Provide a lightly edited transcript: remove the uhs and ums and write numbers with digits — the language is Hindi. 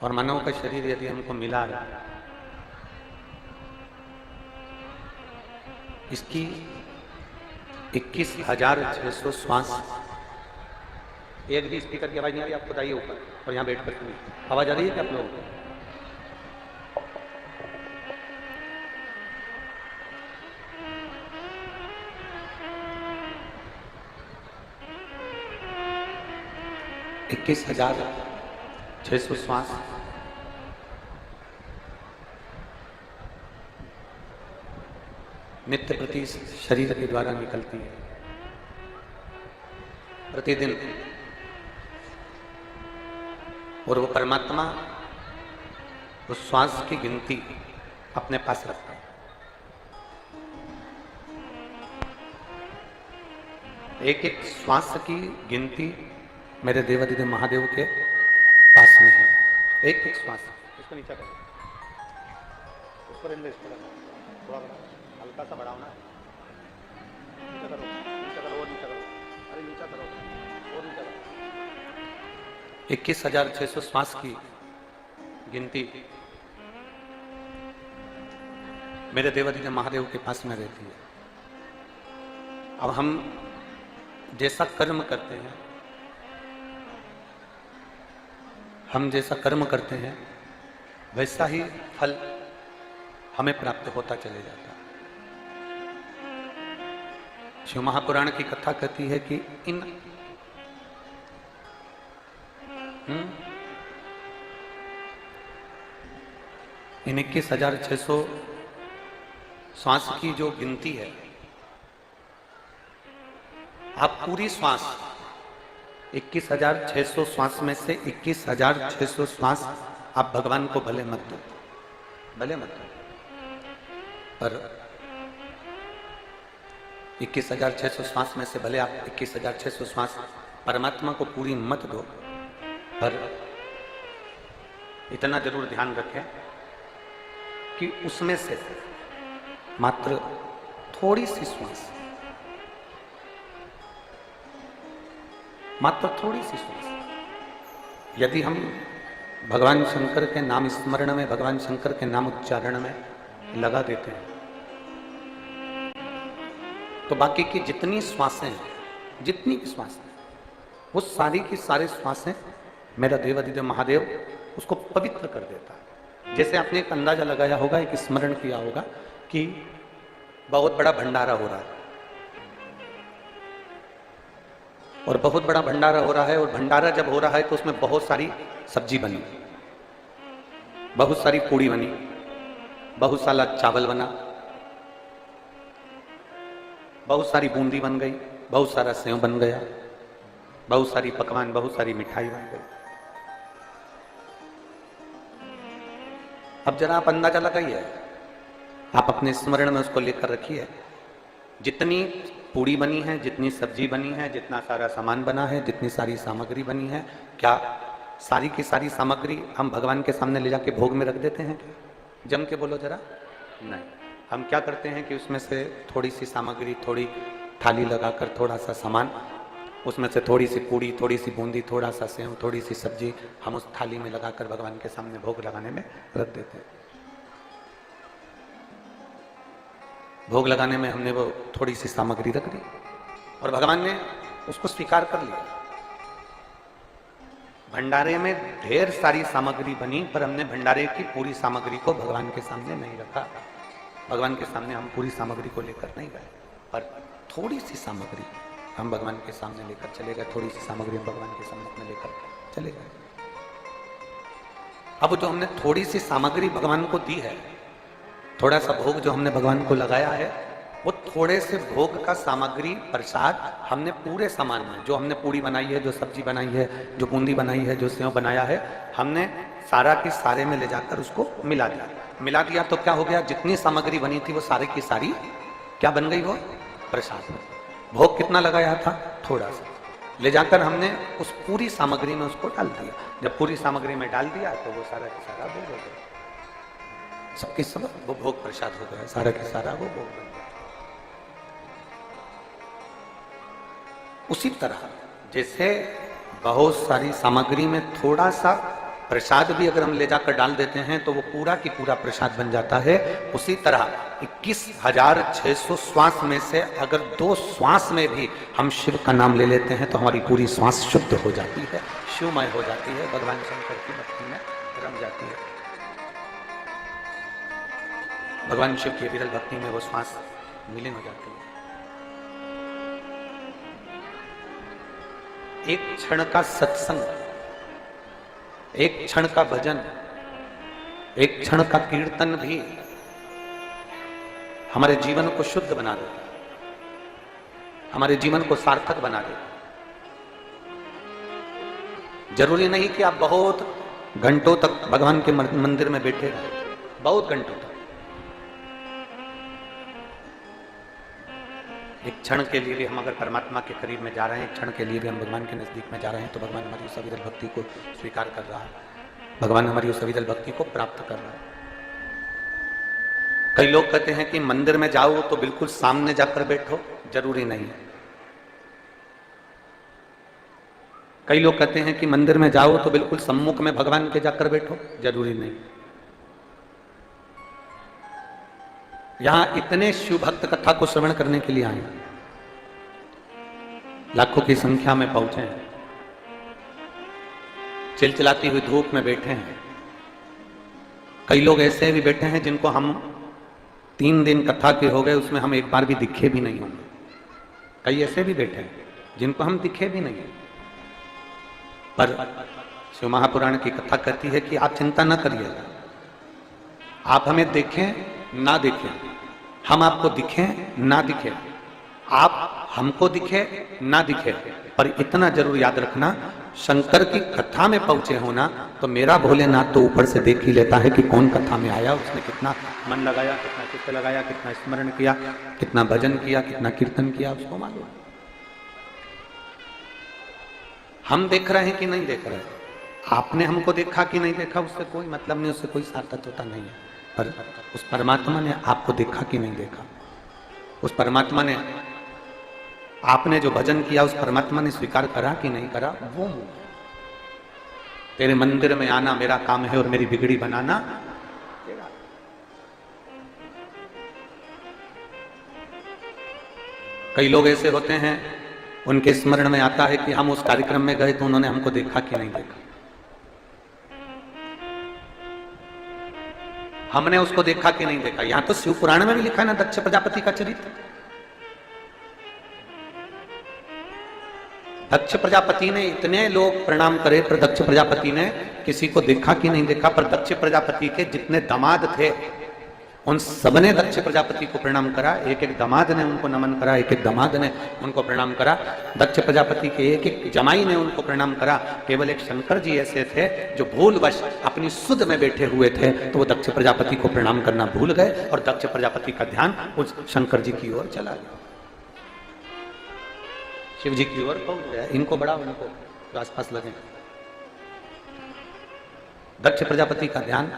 और मानव का शरीर यदि हमको मिला है, इसकी 21,600 श्वास। एक भी स्पीकर की आवाज नहीं आ रही, आप बताइए ऊपर और यहाँ बैठ कर सुनिए, आवाज आ रही है क्या आप लोगों को? इक्कीस 21,600 श्वास नित्य प्रति शरीर के द्वारा निकलती है प्रतिदिन, और वो परमात्मा उस श्वास की गिनती अपने पास रखता है। एक एक श्वास की गिनती मेरे देवादिदेव महादेव के पास में है। एक एक श्वास, इसको नीचे करो, ऊपर थोड़ा हल्का सा बढ़ाओ ना, नीचे करो, नीचे करो, और नीचे करो, अरे नीचे करो, और नीचे करो। 21,600 श्वास की गिनती मेरे देवादिदेव महादेव के पास में रहती है। अब हम जैसा कर्म करते हैं, हम जैसा कर्म करते हैं वैसा ही फल हमें प्राप्त होता चले जाता है। शिव महापुराण की कथा कहती है कि इन 21,600 श्वास की जो गिनती है, आप पूरी श्वास 21,600 श्वास में से 21,600 श्वास आप भगवान को भले मत दो, भले मत दो, पर 21,600 श्वास में से भले आप 21,600 श्वास परमात्मा को पूरी मत दो, पर इतना जरूर ध्यान रखें कि उसमें से मात्र थोड़ी सी श्वास, मात्र थोड़ी सी श्वास यदि हम भगवान शंकर के नाम स्मरण में, भगवान शंकर के नाम उच्चारण में लगा देते हैं, तो बाकी की जितनी श्वासें हैं, जितनी भी श्वासें, वो सारी की सारी श्वासें मेरा देवादिदेव महादेव उसको पवित्र कर देता है। जैसे आपने एक अंदाजा लगाया होगा, एक स्मरण किया होगा कि बहुत बड़ा भंडारा हो रहा है, और बहुत बड़ा भंडारा हो रहा है, और भंडारा जब हो रहा है तो उसमें बहुत सारी सब्जी बनी, बहुत सारी पूड़ी बनी, बहुत सारा चावल बना, बहुत सारी बूंदी बन गई, बहुत सारा सेव बन गया, बहुत सारी पकवान, बहुत सारी मिठाई बन गई। अब जरा आप अंदाजा लगाइए, आप अपने स्मरण में उसको लेकर रखिए, जितनी पूड़ी बनी है, जितनी सब्जी बनी है, जितना सारा सामान बना है, जितनी सारी सामग्री बनी है, क्या सारी की सारी सामग्री हम भगवान के सामने ले जाके भोग में रख देते हैं? जम के बोलो जरा। नहीं, हम क्या करते हैं कि उसमें से थोड़ी सी सामग्री, थोड़ी थाली लगाकर, थोड़ा सा सामान, उसमें से थोड़ी सी पूड़ी, थोड़ी सी बूंदी, थोड़ा सा सेव, थोड़ी सी सब्जी हम उस थाली में लगाकर भगवान के सामने भोग लगाने में रख देते हैं। भोग लगाने में हमने वो थोड़ी सी सामग्री रख दी और भगवान ने उसको स्वीकार कर लिया। भंडारे में ढेर सारी सामग्री बनी, पर हमने भंडारे की पूरी सामग्री को भगवान के सामने नहीं रखा। भगवान के सामने हम पूरी सामग्री को लेकर नहीं गए, पर थोड़ी सी सामग्री हम भगवान के सामने लेकर चले गए, थोड़ी सी सामग्री हम भगवान के सामने लेकर चले गए। अब जो हमने थोड़ी सी सामग्री भगवान को दी है, थोड़ा सा भोग जो हमने भगवान को लगाया है, वो थोड़े से भोग का सामग्री प्रसाद हमने पूरे सामान में, जो हमने पूड़ी बनाई है, जो सब्जी बनाई है, जो बूंदी बनाई है, जो सेव बनाया है, हमने सारा के सारे में ले जाकर उसको मिला दिया। मिला दिया तो क्या हो गया, जितनी सामग्री बनी थी वो सारी की सारी क्या बन गई, वो प्रसाद। भोग कितना लगाया था, थोड़ा सा ले जाकर हमने उस पूरी सामग्री में उसको डाल दिया। जब पूरी सामग्री में डाल दिया तो वो सारा का सारा भोग हो गया, सबके सब वो भोग प्रसाद हो गया, सारा का सारा वो भोग बन गया। उसी तरह जैसे बहुत सारी सामग्री में थोड़ा सा प्रसाद भी अगर हम ले जाकर डाल देते हैं तो वो पूरा की पूरा प्रसाद बन जाता है। उसी तरह 21,600 श्वास में से अगर 2 श्वास में भी हम शिव का नाम ले लेते हैं तो हमारी पूरी श्वास शुद्ध हो जाती है, शिवमय हो जाती है, भगवान शंकर की भक्ति में रम जाती है। भगवान शिव की विरल भक्ति में वो श्वास विलीन हो जाती है। एक क्षण का सत्संग, एक क्षण का भजन, एक क्षण का कीर्तन भी हमारे जीवन को शुद्ध बना दे, हमारे जीवन को सार्थक बना दे। जरूरी नहीं कि आप बहुत घंटों तक भगवान के मंदिर में बैठे रहे, बहुत घंटों तक। एक क्षण के लिए भी हम अगर परमात्मा के करीब में जा रहे हैं, एक क्षण के लिए भी हम भगवान के नजदीक में जा रहे हैं, तो भगवान हमारी उस अविरल भक्ति को स्वीकार कर रहा है, भगवान हमारी उस अविरल भक्ति को प्राप्त कर रहा है। कई लोग कहते हैं कि मंदिर में जाओ तो बिल्कुल सामने जाकर बैठो, जरूरी नहीं है। कई लोग कहते हैं कि मंदिर में जाओ तो बिल्कुल सम्मुख में भगवान के जाकर बैठो, जरूरी नहीं। यहां इतने शिव भक्त कथा को श्रवण करने के लिए आए, लाखों की संख्या में पहुंचे हैं, चिलचिलाती हुई धूप में बैठे हैं। कई लोग ऐसे भी बैठे हैं जिनको हम 3 दिन कथा के हो गए, उसमें हम एक बार भी दिखे भी नहीं होंगे। कई ऐसे भी बैठे हैं जिनको हम दिखे भी नहीं। पर शिव महापुराण की कथा कहती है कि आप चिंता न करिएगा, आप हमें देखें ना देखें, हम आपको दिखें ना दिखें, आप हमको दिखे ना दिखे, पर इतना जरूर याद रखना, शंकर की कथा में पहुंचे होना तो मेरा भोलेनाथ तो ऊपर से देख ही लेता है कि कौन कथा में आया, उसने कितना मन लगाया, कितना चित्त लगाया, कितना स्मरण किया, कितना भजन किया, कितना कीर्तन किया, उसको मालूम। हम देख रहे हैं कि नहीं देख रहे, आपने हमको देखा कि नहीं देखा, उससे कोई मतलब नहीं, उससे कोई सार्थकता नहीं है। पर उस परमात्मा ने आपको देखा कि नहीं देखा, उस परमात्मा ने आपने जो भजन किया, उस परमात्मा ने स्वीकार करा कि नहीं करा, वो तेरे मंदिर में आना मेरा काम है और मेरी बिगड़ी बनाना। कई लोग ऐसे होते हैं, उनके स्मरण में आता है कि हम उस कार्यक्रम में गए तो उन्होंने हमको देखा कि नहीं देखा, हमने उसको देखा कि नहीं देखा। यहां तो शिव पुराण में भी लिखा है ना, दक्ष प्रजापति का चरित्र। दक्ष प्रजापति ने इतने लोग प्रणाम करे, पर दक्ष प्रजापति ने किसी को देखा कि नहीं देखा। पर दक्ष प्रजापति के जितने दामाद थे, उन सबने दक्ष प्रजापति को प्रणाम करा। एक एक दामाद ने उनको नमन करा, एक एक दामाद ने उनको प्रणाम करा। दक्ष प्रजापति के एक एक जमाई ने उनको प्रणाम करा। केवल एक शंकर जी ऐसे थे जो भूलवश अपनी सुध में बैठे हुए थे, तो वो दक्ष प्रजापति को प्रणाम करना भूल गए और दक्ष प्रजापति का ध्यान उस शंकर जी की ओर चला गया, शिव जी की ओर पहुंच गया। इनको बड़ा, उनको आसपास लगे। दक्ष प्रजापति का ध्यान